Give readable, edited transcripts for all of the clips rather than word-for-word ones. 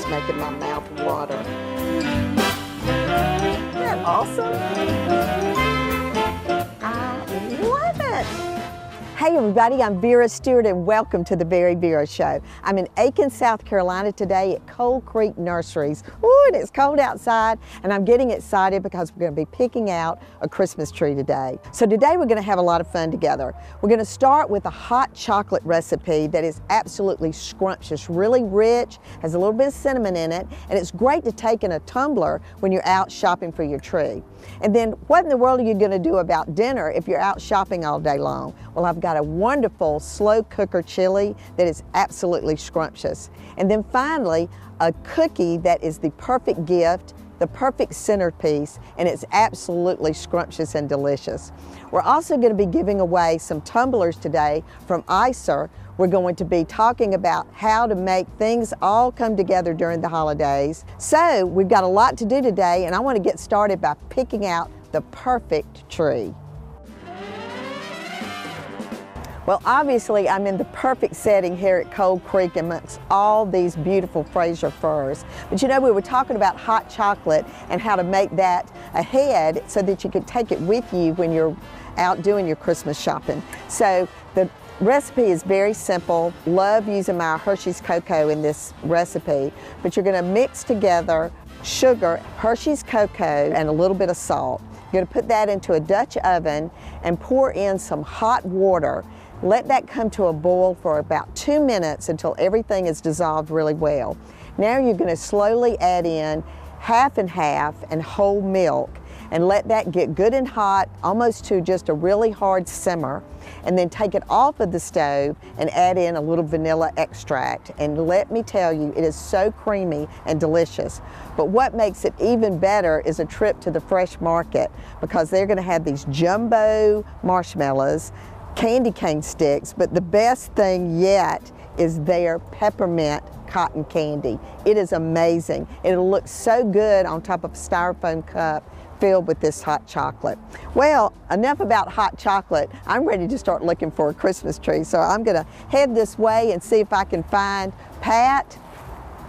just making my mouth water. Isn't that awesome? I love it. Hey everybody, I'm Vera Stewart and welcome to the VeryVera Show. I'm in Aiken, South Carolina today at Cold Creek Nurseries. Ooh, and it's cold outside and I'm getting excited because we're going to be picking out a Christmas tree today. So today we're going to have a lot of fun together. We're going to start with a hot chocolate recipe that is absolutely scrumptious, really rich, has a little bit of cinnamon in it, and it's great to take in a tumbler when you're out shopping for your tree. And then what in the world are you going to do about dinner if you're out shopping all day long? Well, I've got a wonderful slow cooker chili that is absolutely scrumptious. And then finally, a cookie that is the perfect gift, the perfect centerpiece, and it's absolutely scrumptious and delicious. We're also going to be giving away some tumblers today from Aiken. We're going to be talking about how to make things all come together during the holidays. So we've got a lot to do today, and I want to get started by picking out the perfect tree. Well, obviously I'm in the perfect setting here at Cold Creek amongst all these beautiful Fraser firs. But you know, we were talking about hot chocolate and how to make that ahead so that you could take it with you when you're out doing your Christmas shopping. So the recipe is very simple. Love using my Hershey's cocoa in this recipe, but you're going to mix together sugar, Hershey's cocoa, and a little bit of salt. You're going to put that into a Dutch oven and pour in some hot water. Let that come to a boil for about 2 minutes until everything is dissolved really well. Now you're going to slowly add in half and half and whole milk and let that get good and hot, almost to just a really hard simmer. And then take it off of the stove and add in a little vanilla extract. And let me tell you, it is so creamy and delicious. But what makes it even better is a trip to the fresh market, because they're going to have these jumbo marshmallows, candy cane sticks, but the best thing yet is their peppermint cotton candy. It is amazing. It'll look so good on top of a styrofoam cup filled with this hot chocolate. Well, enough about hot chocolate. I'm ready to start looking for a Christmas tree, so I'm gonna head this way and see if I can find Pat.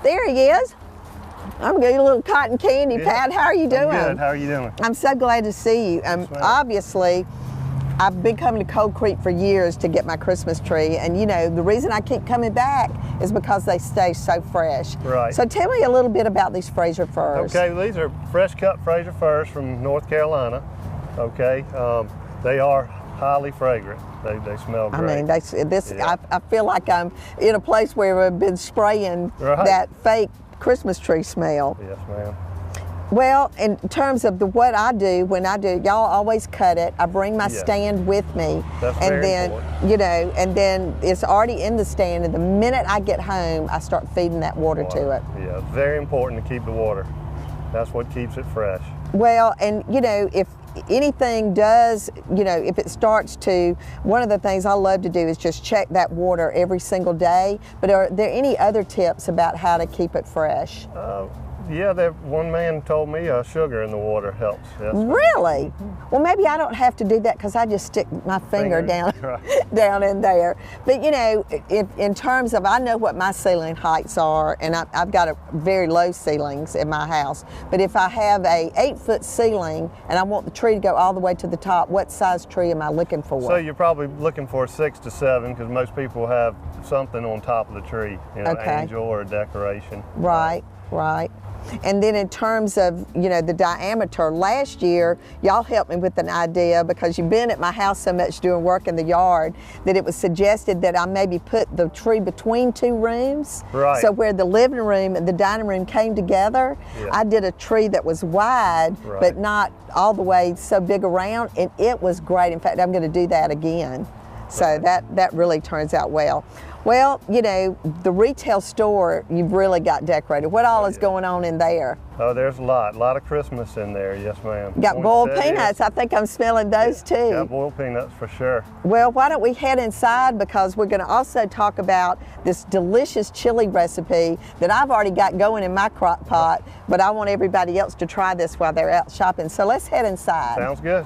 There he is. I'm gonna get a little cotton candy. Yeah. Pat, how are you doing? I'm good. How are you doing? I'm so glad to see you. Obviously, I've been coming to Cold Creek for years to get my Christmas tree, and you know, the reason I keep coming back is because they stay so fresh. Right. So tell me a little bit about these Fraser firs. Okay, these are fresh cut Fraser firs from North Carolina. Okay, they are highly fragrant. They smell great. I mean, I feel like I'm in a place where I've been spraying that fake Christmas tree smell. Yes, ma'am. Well, in terms of what I do, when I do, y'all always cut it. I bring my stand with me. That's and very then, important. you know, and then it's already in the stand, and the minute I get home, I start feeding that water to it. Yeah, very important to keep the water. That's what keeps it fresh. Well, and you know, if anything does, you know, if it starts to, one of the things I love to do is just check that water every single day. But are there any other tips about how to keep it fresh? Yeah, one man told me sugar in the water helps. Yes. Really? Well, maybe I don't have to do that because I just stick my finger down, down in there. But you know, in terms of, I know what my ceiling heights are, and I've got very low ceilings in my house. But if I have a 8-foot ceiling and I want the tree to go all the way to the top, what size tree am I looking for? So you're probably looking for a 6 to 7, because most people have something on top of the tree, you know, angel or a decoration. Right, right. And then in terms of, you know, the diameter, last year, y'all helped me with an idea, because you've been at my house so much doing work in the yard, that it was suggested that I maybe put the tree between 2 rooms. Right. So where the living room and the dining room came together, I did a tree that was wide, but not all the way so big around, and it was great. In fact, I'm going to do that again. So that really turns out well. Well, you know, the retail store, you've really got decorated. What all is going on in there? Oh, there's a lot of Christmas in there, yes ma'am. Got boiled peanuts, I think I'm smelling those too. Got boiled peanuts for sure. Well, why don't we head inside, because we're gonna also talk about this delicious chili recipe that I've already got going in my crock pot, but I want everybody else to try this while they're out shopping. So let's head inside. Sounds good.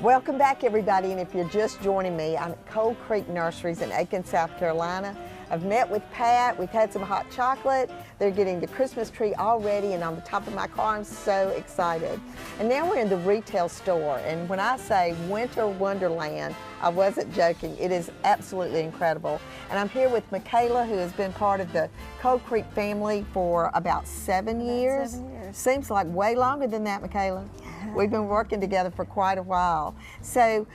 Well, Welcome back, everybody, and if you're just joining me, I'm at Cold Creek Nurseries in Aiken, South Carolina. I've met with Pat, we've had some hot chocolate, they're getting the Christmas tree all ready, and on the top of my car, I'm so excited. And now we're in the retail store, and when I say Winter Wonderland, I wasn't joking, it is absolutely incredible. And I'm here with Michaela, who has been part of the Cold Creek family for about 7 years. 7 years. Seems like way longer than that, Michaela. We've been working together for quite a while. So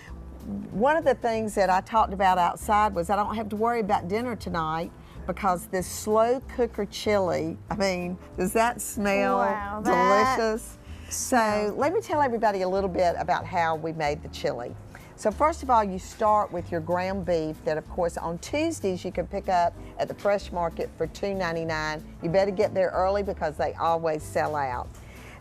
one of the things that I talked about outside was I don't have to worry about dinner tonight because this slow cooker chili, I mean, does that smell delicious? So let me tell everybody a little bit about how we made the chili. So first of all, you start with your ground beef that, of course, on Tuesdays you can pick up at the Fresh Market for $2.99. You better get there early because they always sell out.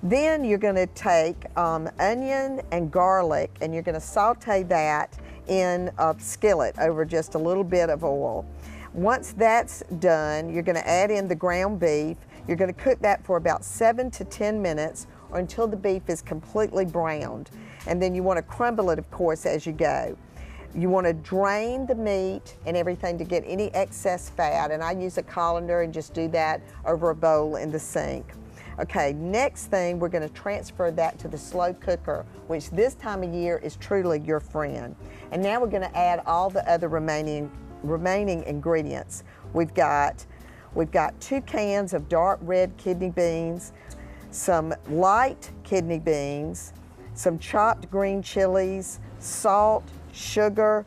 Then you're going to take onion and garlic, and you're going to saute that in a skillet over just a little bit of oil. Once that's done, you're going to add in the ground beef. You're going to cook that for about 7 to 10 minutes or until the beef is completely browned. And then you want to crumble it, of course, as you go. You want to drain the meat and everything to get any excess fat, and I use a colander and just do that over a bowl in the sink. Okay, next thing, we're going to transfer that to the slow cooker, which this time of year is truly your friend. And now we're going to add all the other remaining ingredients. We've got 2 cans of dark red kidney beans, some light kidney beans, some chopped green chilies, salt, sugar,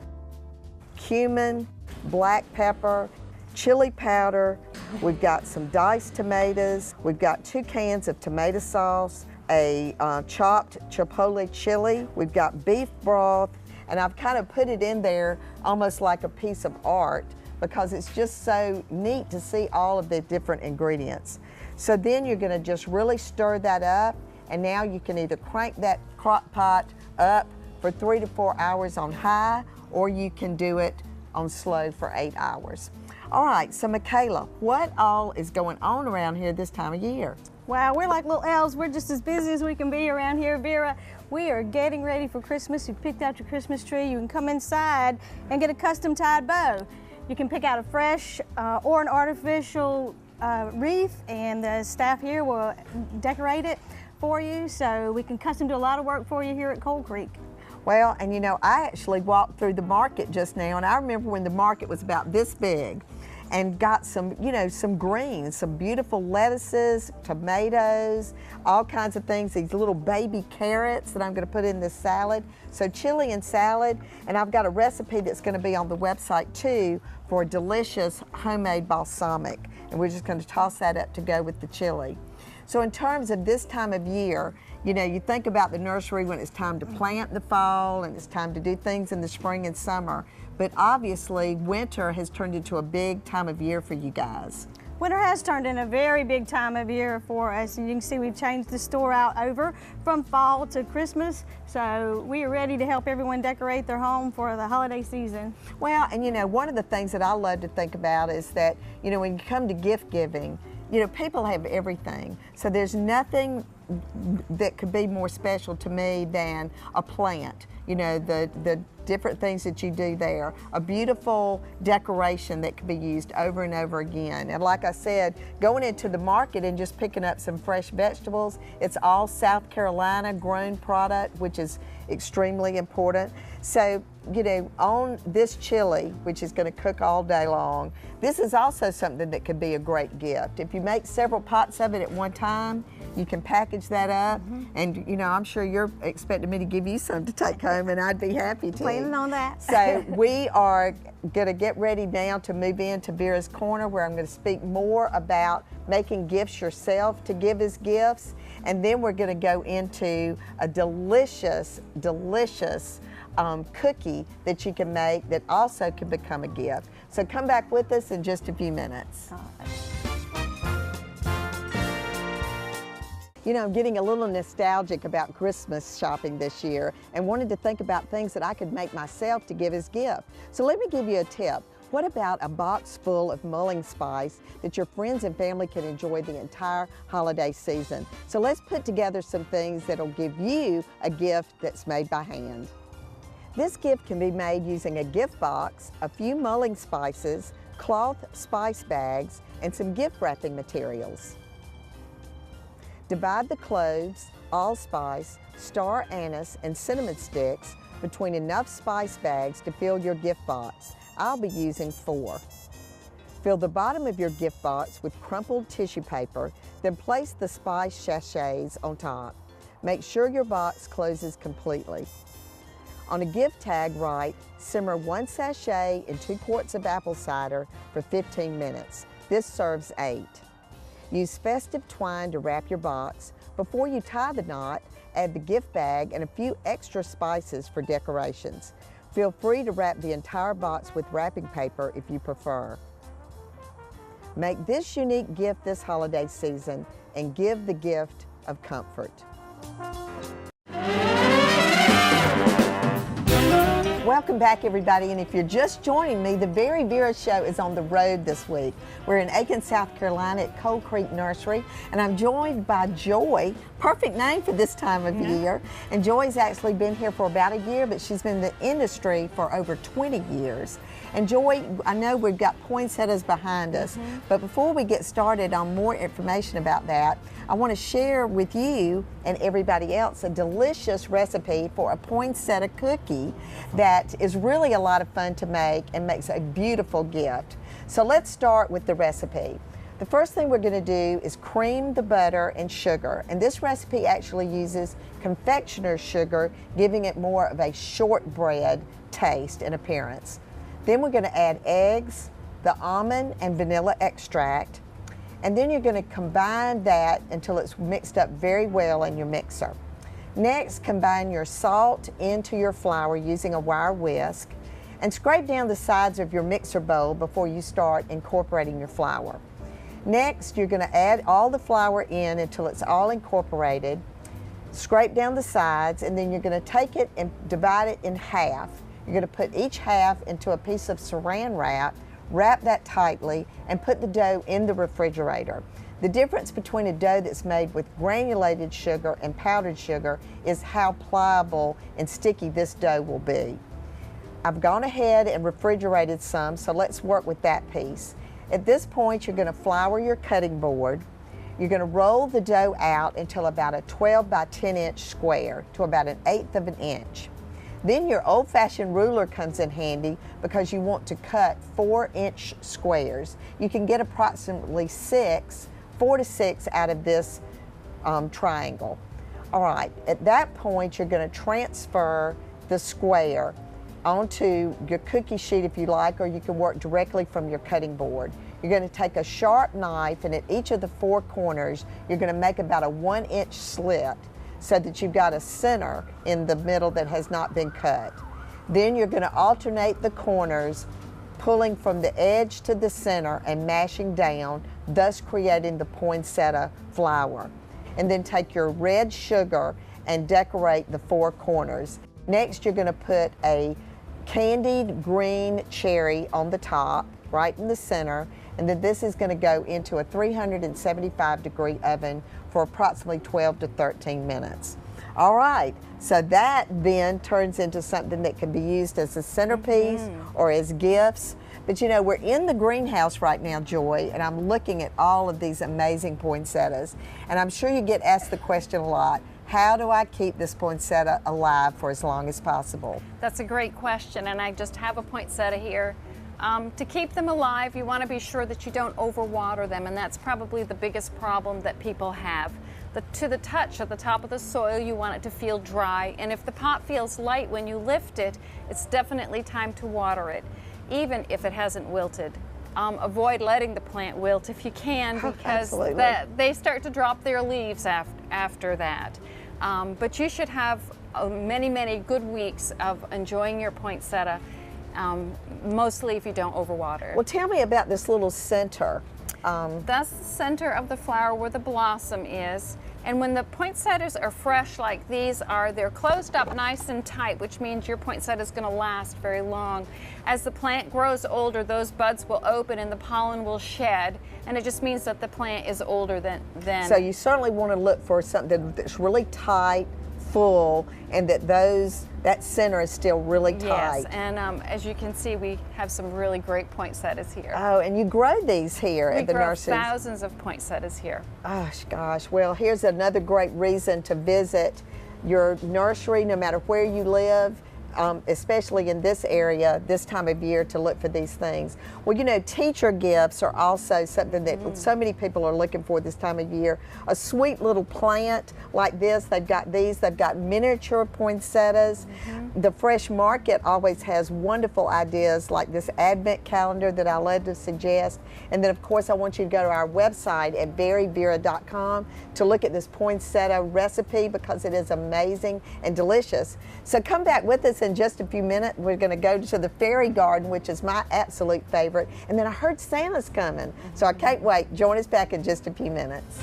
cumin, black pepper, chili powder. We've got some diced tomatoes. We've got 2 cans of tomato sauce, a chopped chipotle chili. We've got beef broth, and I've kind of put it in there almost like a piece of art because it's just so neat to see all of the different ingredients. So then you're going to just really stir that up, and now you can either crank that crock pot up for 3 to 4 hours on high, or you can do it on slow for 8 hours. All right, so Michaela, what all is going on around here this time of year? Wow, we're like little elves. We're just as busy as we can be around here. Vera, we are getting ready for Christmas. You picked out your Christmas tree. You can come inside and get a custom tied bow. You can pick out a fresh or an artificial wreath, and the staff here will decorate it for you, so we can custom do a lot of work for you here at Cold Creek. Well, and you know, I actually walked through the market just now, and I remember when the market was about this big, and got some, you know, some greens, some beautiful lettuces, tomatoes, all kinds of things, these little baby carrots that I'm going to put in this salad. So chili and salad, and I've got a recipe that's going to be on the website too for a delicious homemade balsamic, and we're just going to toss that up to go with the chili. So in terms of this time of year, you know, you think about the nursery when it's time to plant in the fall and it's time to do things in the spring and summer, but obviously winter has turned into a big time of year for you guys. Winter has turned in a very big time of year for us, and you can see we've changed the store out over from fall to Christmas, so we are ready to help everyone decorate their home for the holiday season. Well, and you know, one of the things that I love to think about is that, you know, when you come to gift giving, you know, people have everything, so there's nothing that could be more special to me than a plant. You know, the different things that you do there, a beautiful decoration that can be used over and over again. And like I said, going into the market and just picking up some fresh vegetables, it's all South Carolina grown product, which is extremely important. So, you know, on this chili, which is going to cook all day long, this is also something that could be a great gift. If you make several pots of it at one time, you can package that up, and you know, I'm sure you're expecting me to give you some to take home, and I'd be happy to. Planning on that. So we are going to get ready now to move into Vera's Corner, where I'm going to speak more about making gifts yourself to give as gifts, and then we're going to go into a delicious, delicious cookie that you can make that also can become a gift. So come back with us in just a few minutes. You know, I'm getting a little nostalgic about Christmas shopping this year and wanted to think about things that I could make myself to give as gift. So let me give you a tip. What about a box full of mulling spice that your friends and family can enjoy the entire holiday season? So let's put together some things that'll give you a gift that's made by hand. This gift can be made using a gift box, a few mulling spices, cloth spice bags, and some gift wrapping materials. Divide the cloves, allspice, star anise, and cinnamon sticks between enough spice bags to fill your gift box. I'll be using 4. Fill the bottom of your gift box with crumpled tissue paper, then place the spice sachets on top. Make sure your box closes completely. On a gift tag, write, simmer 1 sachet in 2 quarts of apple cider for 15 minutes. This serves 8. Use festive twine to wrap your box. Before you tie the knot, add the gift bag and a few extra spices for decorations. Feel free to wrap the entire box with wrapping paper if you prefer. Make this unique gift this holiday season and give the gift of comfort. Welcome back, everybody, and if you're just joining me, the VeryVera show is on the road this week. We're in Aiken, South Carolina at Cold Creek Nursery, and I'm joined by Joy. Perfect name for this time of year. And Joy's actually been here for about a year, but she's been in the industry for over 20 years. And Joy, I know we've got poinsettias behind us, but before we get started on more information about that, I want to share with you and everybody else a delicious recipe for a poinsettia cookie that is really a lot of fun to make and makes a beautiful gift. So let's start with the recipe. The first thing we're going to do is cream the butter and sugar, and this recipe actually uses confectioner's sugar, giving it more of a shortbread taste and appearance. Then we're going to add eggs, the almond and vanilla extract, and then you're going to combine that until it's mixed up very well in your mixer. Next, combine your salt into your flour using a wire whisk, and scrape down the sides of your mixer bowl before you start incorporating your flour. Next, you're going to add all the flour in until it's all incorporated. Scrape down the sides, and then you're going to take it and divide it in half. You're going to put each half into a piece of saran wrap, wrap that tightly, and put the dough in the refrigerator. The difference between a dough that's made with granulated sugar and powdered sugar is how pliable and sticky this dough will be. I've gone ahead and refrigerated some, so let's work with that piece. At this point, you're going to flour your cutting board. You're going to roll the dough out until about a 12 by 10 inch square to about 1/8 of an inch. Then your old-fashioned ruler comes in handy because you want to cut 4-inch squares. You can get approximately 4 to 6 out of this triangle. All right, at that point, you're going to transfer the square onto your cookie sheet if you like, or you can work directly from your cutting board. You're going to take a sharp knife, and at each of the 4 corners, you're going to make about a 1-inch slit so that you've got a center in the middle that has not been cut. Then you're going to alternate the corners, pulling from the edge to the center and mashing down, thus creating the poinsettia flour. And then take your red sugar and decorate the 4 corners. Next, you're going to put a candied green cherry on the top, right in the center, and then this is going to go into a 375-degree oven for approximately 12 to 13 minutes. All right, so that then turns into something that can be used as a centerpiece or as gifts. But you know, we're in the greenhouse right now, Joy, and I'm looking at all of these amazing poinsettias, and I'm sure you get asked the question a lot, how do I keep this poinsettia alive for as long as possible? That's a great question, and I just have a poinsettia here. To keep them alive, you want to be sure that you don't overwater them, and that's probably the biggest problem that people have. To the touch at the top of the soil, you want it to feel dry, and if the pot feels light when you lift it, it's definitely time to water it, even if it hasn't wilted. Avoid letting the plant wilt if you can, because they start to drop their leaves after that. But you should have many, many good weeks of enjoying your poinsettia, mostly if you don't overwater. Well, tell me about this little center. That's the center of the flower where the blossom is. And when the poinsettias are fresh like these are, they're closed up nice and tight, which means your poinsettia is going to last very long. As the plant grows older, those buds will open and the pollen will shed, and it just means that the plant is older than. So you certainly want to look for something that's really tight, full, and that those that center is still really tight. Yes, and as you can see, we have some really great poinsettias here. Oh, and you grow these here at the nursery. We grow thousands of poinsettias here. Oh, gosh. Well, here's another great reason to visit your nursery, no matter where you live. Especially in this area, this time of year, to look for these things. Well, you know, teacher gifts are also something that so many people are looking for this time of year. A sweet little plant like this, they've got miniature poinsettias. The Fresh Market always has wonderful ideas like this advent calendar that I love to suggest. And then, of course, I want you to go to our website at VeryVera.com to look at this poinsettia recipe, because it is amazing and delicious. So come back with us in just a few minutes. We're going to go to the fairy garden, which is my absolute favorite. And then I heard Santa's coming, so I can't wait. Join us back in just a few minutes.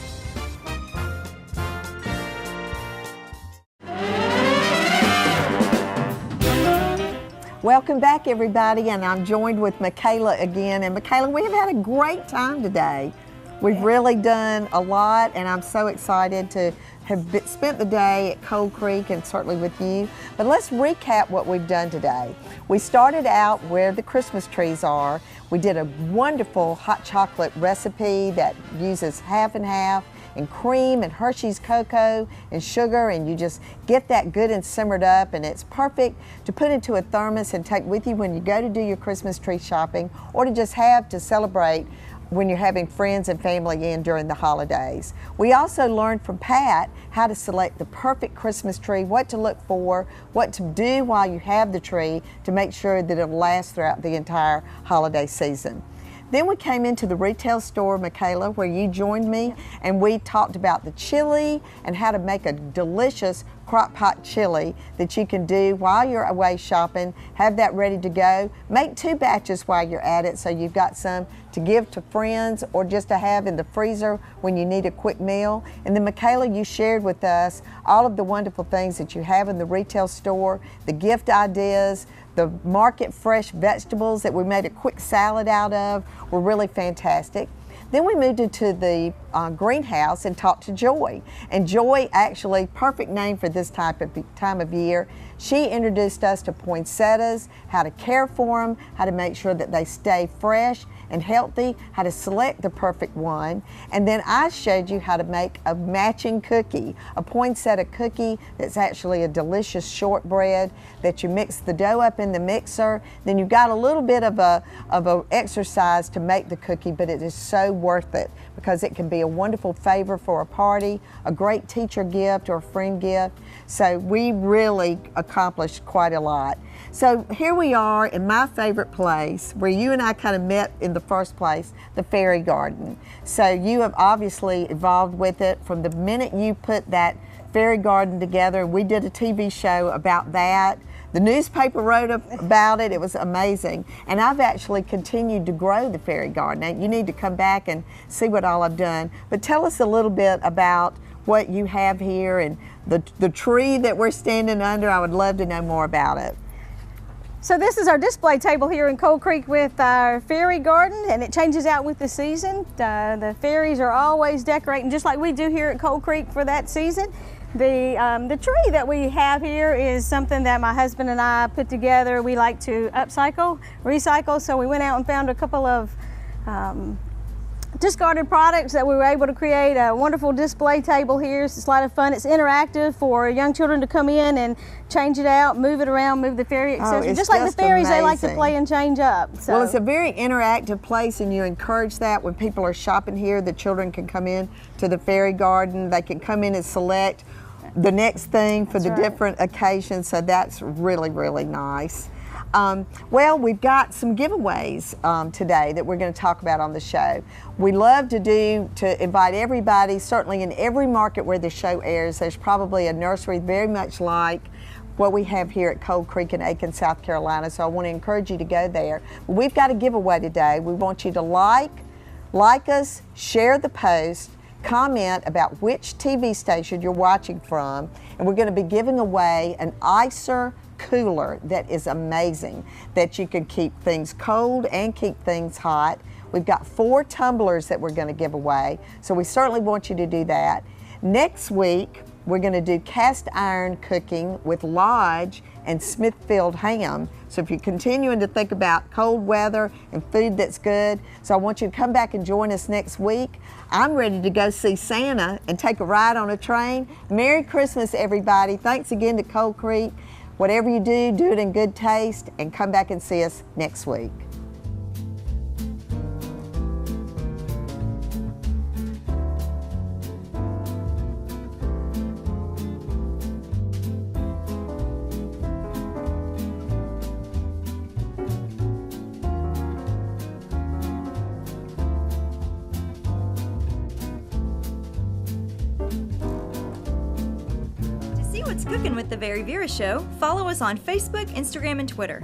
Welcome back, everybody, and I'm joined with Michaela again. And Michaela, we have had a great time today. We've really done a lot, and I'm so excited to have spent the day at Cold Creek and certainly with you. But let's recap what we've done today. We started out where the Christmas trees are. We did a wonderful hot chocolate recipe that uses half and half, and cream and Hershey's cocoa and sugar, and you just get that good and simmered up, and it's perfect to put into a thermos and take with you when you go to do your Christmas tree shopping, or to just have to celebrate when you're having friends and family in during the holidays. We also learned from Pat how to select the perfect Christmas tree, what to look for, what to do while you have the tree to make sure that it'll last throughout the entire holiday season. Then we came into the retail store, Michaela, where you joined me, and we talked about the chili and how to make a delicious crock pot chili that you can do while you're away shopping. Have that ready to go. Make 2 batches while you're at it, so you've got some to give to friends or just to have in the freezer when you need a quick meal. And then, Michaela, you shared with us all of the wonderful things that you have in the retail store, the gift ideas, the market fresh vegetables that we made a quick salad out of were really fantastic. Then we moved into the greenhouse and talked to Joy. And Joy, actually, perfect name for this time of year. She introduced us to poinsettias, how to care for them, how to make sure that they stay fresh and healthy, how to select the perfect one. And then I showed you how to make a matching cookie, a poinsettia cookie that's actually a delicious shortbread that you mix the dough up in the mixer. Then you've got a little bit of a exercise to make the cookie, but it is so worth it because it can be a wonderful favor for a party, a great teacher gift or a friend gift. So we really accomplished quite a lot. So here we are in my favorite place where you and I kind of met in the first place, the fairy garden. So you have obviously evolved with it from the minute you put that fairy garden together. We did a TV show about that. The newspaper wrote about it. It was amazing. And I've actually continued to grow the fairy garden. Now, you need to come back and see what all I've done. But tell us a little bit about what you have here and the tree that we're standing under. I would love to know more about it. So this is our display table here in Cold Creek with our fairy garden, and it changes out with the season. The fairies are always decorating just like we do here at Cold Creek for that season. The tree that we have here is something that my husband and I put together. We like to upcycle, recycle, so we went out and found a couple of discarded products that we were able to create a wonderful display table here. It's a lot of fun. It's interactive for young children to come in and change it out, move it around, move the fairy accessories. Just like the fairies, amazing. They like to play and change up. So. Well, it's a very interactive place, and you encourage that when people are shopping here. The children can come in to the fairy garden. They can come in and select the next thing for the different occasions. So that's really, really nice. Well, we've got some giveaways today that we're going to talk about on the show. We love to invite everybody, certainly in every market where the show airs, there's probably a nursery very much like what we have here at Cold Creek in Aiken, South Carolina. So I want to encourage you to go there. We've got a giveaway today. We want you to like us, share the post, comment about which TV station you're watching from, and we're going to be giving away an icer cooler that is amazing, that you can keep things cold and keep things hot. We've got 4 tumblers that we're going to give away, so we certainly want you to do that. Next week, we're going to do cast iron cooking with Lodge and Smithfield ham. So if you're continuing to think about cold weather and food that's good, so I want you to come back and join us next week. I'm ready to go see Santa and take a ride on a train. Merry Christmas, everybody. Thanks again to Cold Creek. Whatever you do, do it in good taste, and come back and see us next week. To see what's cooking with the VeryVera Show, follow us on Facebook, Instagram, and Twitter.